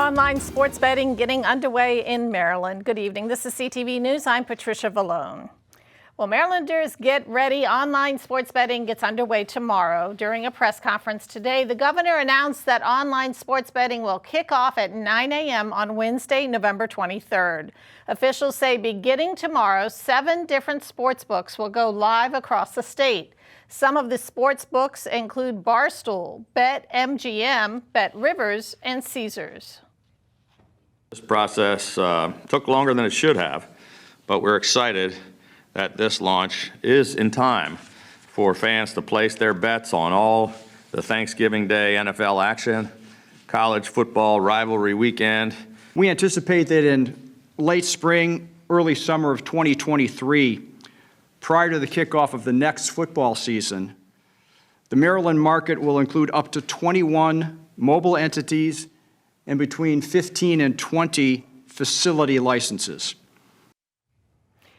Online sports betting getting underway in Maryland. Good evening. This is CTV News. I'm Patricia Vallone. Well, Marylanders, get ready. Online sports betting gets underway tomorrow. During a press conference today, the governor announced that online sports betting will kick off at 9 a.m. on Wednesday, November 23rd. Officials say beginning tomorrow, 7 different sports books will go live across the state. Some of the sports books include Barstool, BetMGM, BetRivers, and Caesars. This process took longer than it should have, but we're excited that this launch is in time for fans to place their bets on all the Thanksgiving Day NFL action, college football rivalry weekend. We anticipate that in late spring, early summer of 2023, prior to the kickoff of the next football season, the Maryland market will include up to 21 mobile entities and between 15 and 20 facility licenses.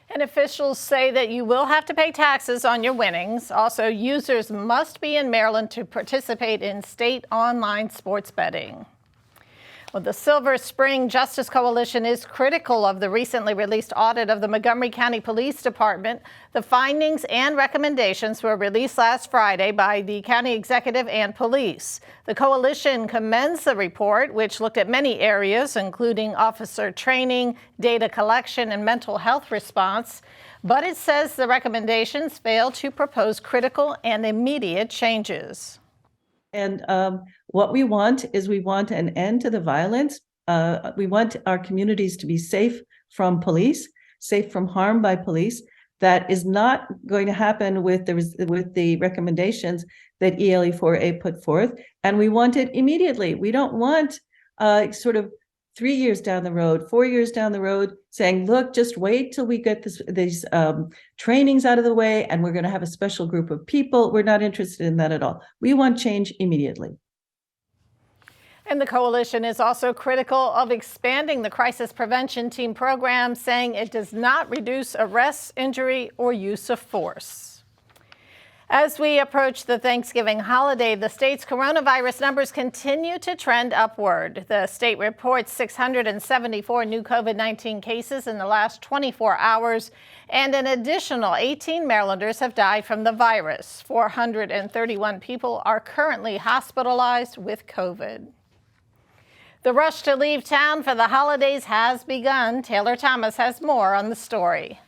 And officials say that you will have to pay taxes on your winnings. Also, users must be in Maryland to participate in state online sports betting. Well, the Silver Spring Justice Coalition is critical of the recently released audit of the Montgomery County Police Department. The findings and recommendations were released last Friday by the county executive and police. The coalition commends the report, which looked at many areas, including officer training, data collection, and mental health response. But it says the recommendations fail to propose critical and immediate changes. And what we want is we want an end to the violence. We want our communities to be safe from police, safe from harm by police. That is not going to happen with the recommendations that ELE4A put forth. And we want it immediately. We don't want sort of 3 years down the road, 4 years down the road, saying, look, just wait till we get these trainings out of the way, and we're going to have a special group of people. We're not interested in that at all. We want change immediately. And the coalition is also critical of expanding the crisis prevention team program, saying it does not reduce arrests, injury, or use of force. As we approach the Thanksgiving holiday, the state's coronavirus numbers continue to trend upward. The state reports 674 new COVID-19 cases in the last 24 hours, and an additional 18 Marylanders have died from the virus. 431 people are currently hospitalized with COVID. The rush to leave town for the holidays has begun. Taylor Thomas has more on the story.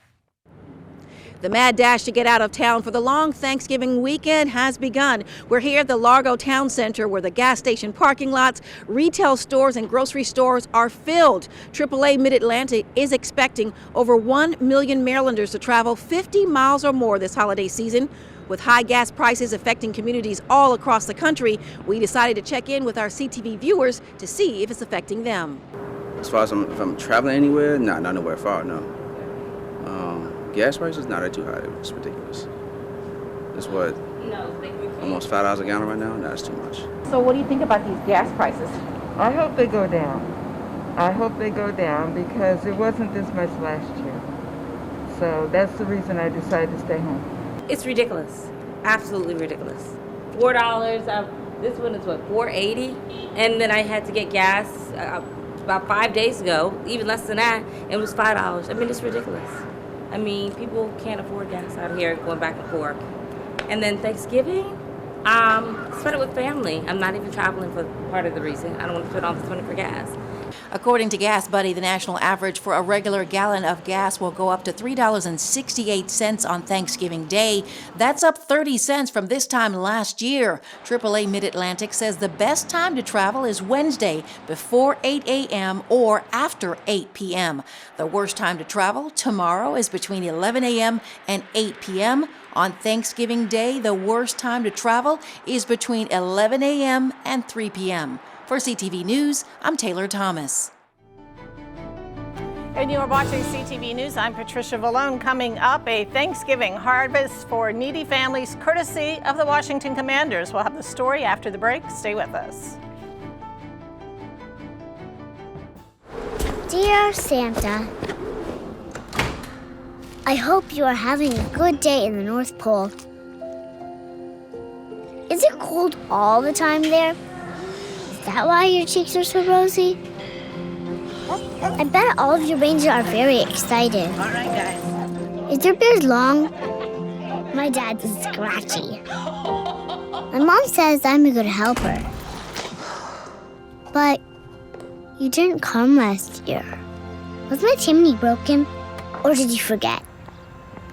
The mad dash to get out of town for the long Thanksgiving weekend has begun. We're here at the Largo Town Center, where the gas station parking lots, retail stores, and grocery stores are filled. AAA Mid-Atlantic is expecting over 1 million Marylanders to travel 50 miles or more this holiday season. With high gas prices affecting communities all across the country, we decided to check in with our CTV viewers to see if it's affecting them. As far as if I'm traveling anywhere, not nowhere far, no. Gas prices, not that too high. It's ridiculous. It's what? Almost $5 a gallon right now? No, that's too much. So what do you think about these gas prices? I hope they go down. I hope they go down because it wasn't this much last year. So that's the reason I decided to stay home. It's ridiculous. Absolutely ridiculous. $4. This one is what, $4.80? And then I had to get gas about 5 days ago, even less than that. It was $5. I mean, it's ridiculous. I mean, people can't afford gas out here going back and forth. And then Thanksgiving, spend it with family. I'm not even traveling for part of the reason. I don't want to spend all this money for gas. According to Gas Buddy, the national average for a regular gallon of gas will go up to $3.68 on Thanksgiving Day. That's up 30 cents from this time last year. AAA Mid-Atlantic says the best time to travel is Wednesday before 8 a.m. or after 8 p.m. The worst time to travel tomorrow is between 11 a.m. and 8 p.m. On Thanksgiving Day, the worst time to travel is between 11 a.m. and 3 p.m. For CTV News, I'm Taylor Thomas. And you are watching CTV News. I'm Patricia Vallone. Coming up, a Thanksgiving harvest for needy families, courtesy of the Washington Commanders. We'll have the story after the break. Stay with us. Dear Santa, I hope you are having a good day in the North Pole. Is it cold all the time there? Is that why your cheeks are so rosy? I bet all of your reindeer are very excited. All right, guys. Is their beard long? My dad's is scratchy. My mom says I'm a good helper. But you didn't come last year. Was my chimney broken? Or did you forget?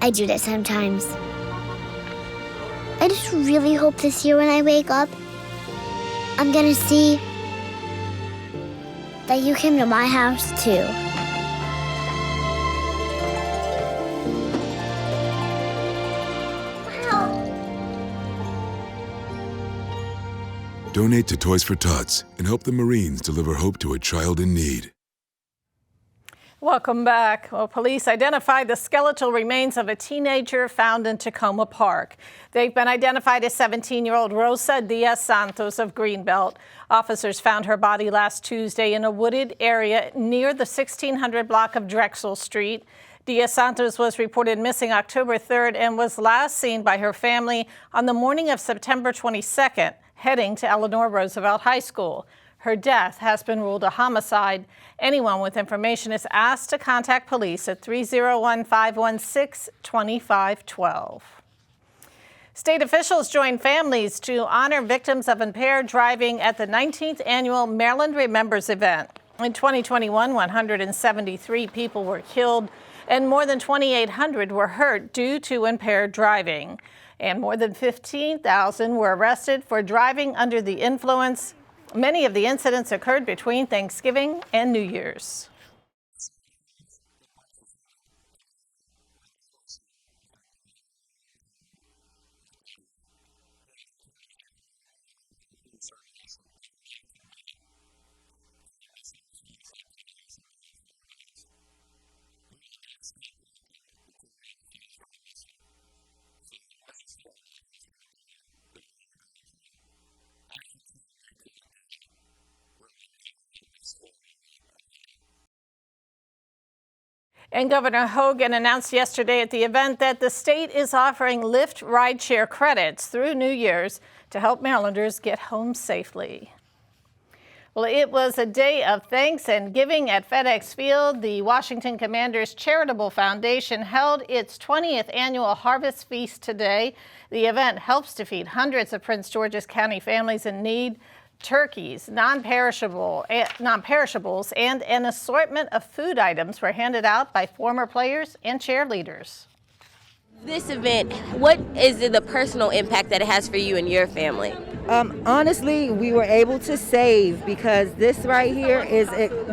I do that sometimes. I just really hope this year when I wake up, I'm gonna see that you came to my house too. Donate to Toys for Tots and help the Marines deliver hope to a child in need. Welcome back. Well, police identified the skeletal remains of a teenager found in Tacoma Park. They've been identified as 17-year-old Rosa Diaz Santos of Greenbelt. Officers found her body last Tuesday in a wooded area near the 1600 block of Drexel Street. Diaz Santos was reported missing October 3rd and was last seen by her family on the morning of September 22nd, heading to Eleanor Roosevelt High School. Her death has been ruled a homicide. Anyone with information is asked to contact police at 301-516-2512. State officials joined families to honor victims of impaired driving at the 19th annual Maryland Remembers event. In 2021, 173 people were killed and more than 2,800 were hurt due to impaired driving. And more than 15,000 were arrested for driving under the influence. Many of the incidents occurred between Thanksgiving and New Year's. And Governor Hogan announced yesterday at the event that the state is offering Lyft rideshare credits through New Year's to help Marylanders get home safely. Well, it was a day of thanks and giving at FedEx Field. The Washington Commanders Charitable Foundation held its 20th annual Harvest Feast today. The event helps to feed hundreds of Prince George's County families in need. Turkeys, non-perishables, and an assortment of food items were handed out by former players and cheerleaders. This event, what is the personal impact that it has for you and your family? Honestly, we were able to save because this right here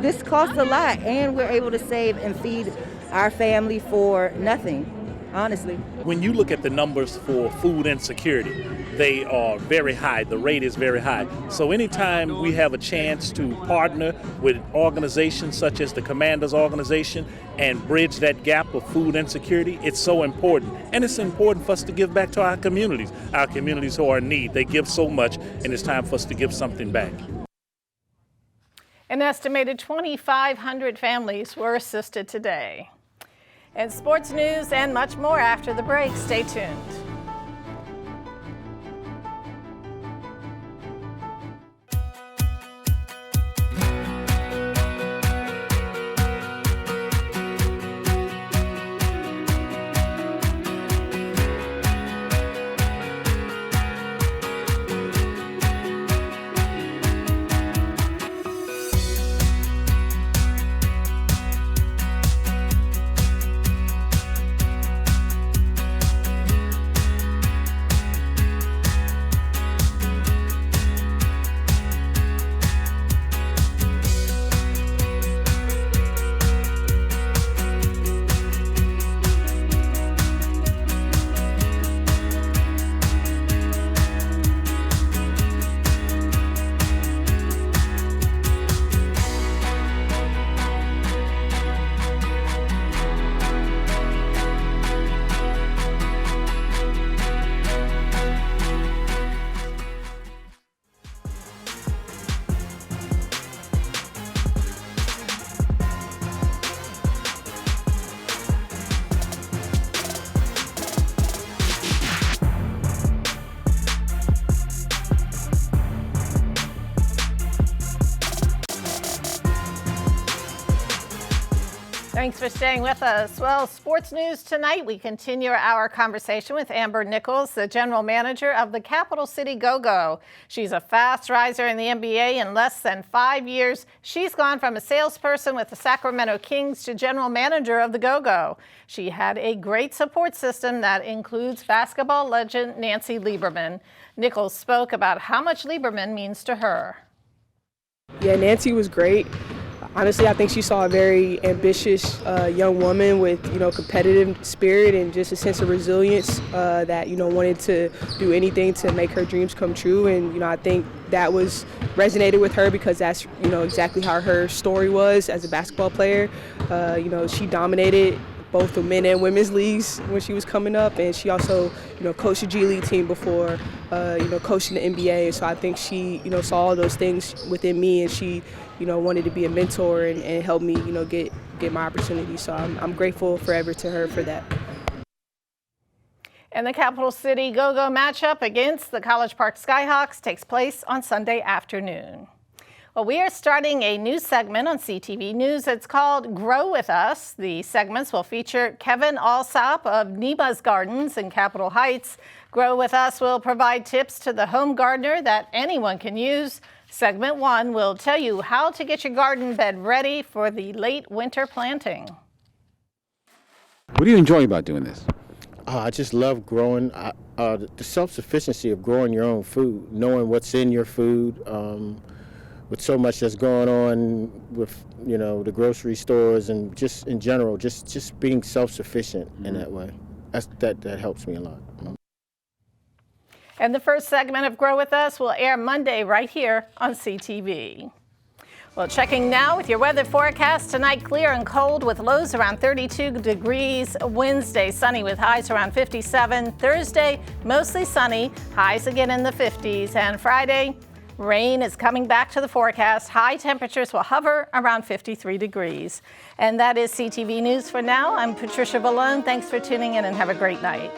this costs a lot, and we're able to save and feed our family for nothing, honestly. When you look at the numbers for food insecurity, they are very high. The rate is very high. So anytime we have a chance to partner with organizations such as the Commanders organization and bridge that gap of food insecurity, it's so important. And it's important for us to give back to our communities who are in need. They give so much, and it's time for us to give something back. An estimated 2,500 families were assisted today. And sports news and much more after the break. Stay tuned. Thanks for staying with us. Well, sports news tonight, we continue our conversation with Amber Nichols, the general manager of the Capital City Go-Go. She's a fast riser in the NBA. In less than 5 years, she's gone from a salesperson with the Sacramento Kings to general manager of the Go-Go. She had a great support system that includes basketball legend Nancy Lieberman. Nichols spoke about how much Lieberman means to her. Yeah, Nancy was great. Honestly, I think she saw a very ambitious young woman with, competitive spirit and just a sense of resilience that, wanted to do anything to make her dreams come true. And, I think that resonated with her because that's, exactly how her story was as a basketball player. She dominated both the men and women's leagues when she was coming up, and she also, coached the G League team before, coaching the NBA. So I think she, saw all those things within me, and she, wanted to be a mentor and help me, get my opportunity. So I'm grateful forever to her for that. And the Capital City Go-Go matchup against the College Park Skyhawks takes place on Sunday afternoon. Well, we are starting a new segment on CTV News. It's called Grow With Us. The segments will feature Kevin Alsop of Neba's Gardens in Capitol Heights. Grow With Us will provide tips to the home gardener that anyone can use. Segment 1 will tell you how to get your garden bed ready for the late winter planting. What are you enjoying about doing this? I just love growing, the self-sufficiency of growing your own food, knowing what's in your food. With so much that's going on with, the grocery stores and just in general, just being self-sufficient in that way. That helps me a lot. And the first segment of Grow With Us will air Monday right here on CTV. Well, checking now with your weather forecast. Tonight, clear and cold with lows around 32 degrees. Wednesday, sunny with highs around 57. Thursday, mostly sunny, highs again in the 50s. And Friday, rain is coming back to the forecast. High temperatures will hover around 53 degrees. And that is CTV News for now. I'm Patricia Ballone. Thanks for tuning in and have a great night.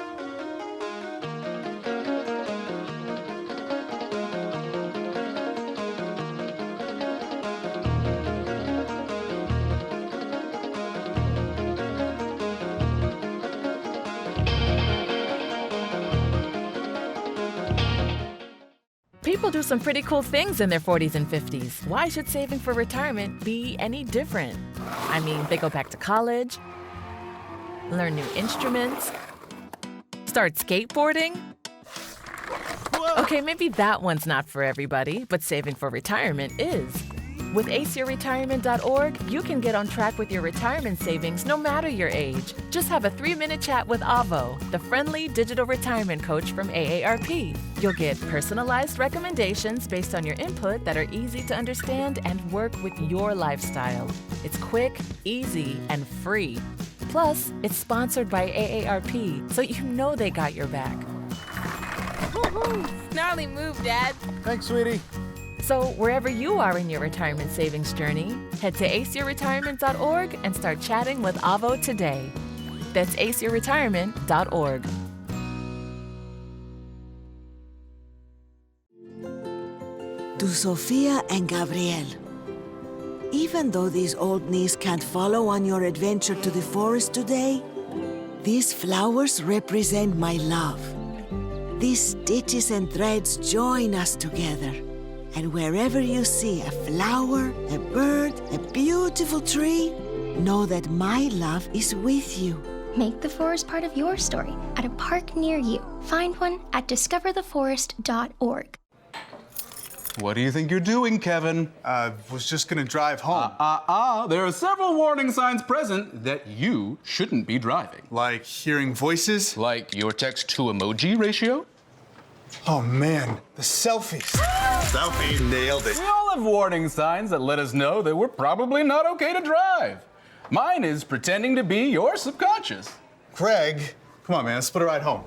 People do some pretty cool things in their 40s and 50s. Why should saving for retirement be any different? I mean, they go back to college, learn new instruments, start skateboarding. Okay, maybe that one's not for everybody, but saving for retirement is. With aceyourretirement.org, you can get on track with your retirement savings no matter your age. Just have a 3-minute chat with Avo, the friendly digital retirement coach from AARP. You'll get personalized recommendations based on your input that are easy to understand and work with your lifestyle. It's quick, easy, and free. Plus, it's sponsored by AARP, so you know they got your back. Gnarly move, Dad. Thanks, sweetie. So wherever you are in your retirement savings journey, head to aceyourretirement.org and start chatting with Avo today. That's aceyourretirement.org. To Sofia and Gabriel, even though these old knees can't follow on your adventure to the forest today, these flowers represent my love. These stitches and threads join us together. And wherever you see a flower, a bird, a beautiful tree, know that my love is with you. Make the forest part of your story at a park near you. Find one at discovertheforest.org. What do you think you're doing, Kevin? Was just gonna drive home. There are several warning signs present that you shouldn't be driving. Like hearing voices? Like your text-to-emoji ratio? Oh man, the selfies. Selfie, nailed it. We all have warning signs that let us know that we're probably not okay to drive. Mine is pretending to be your subconscious. Craig, come on man, let's split a ride home.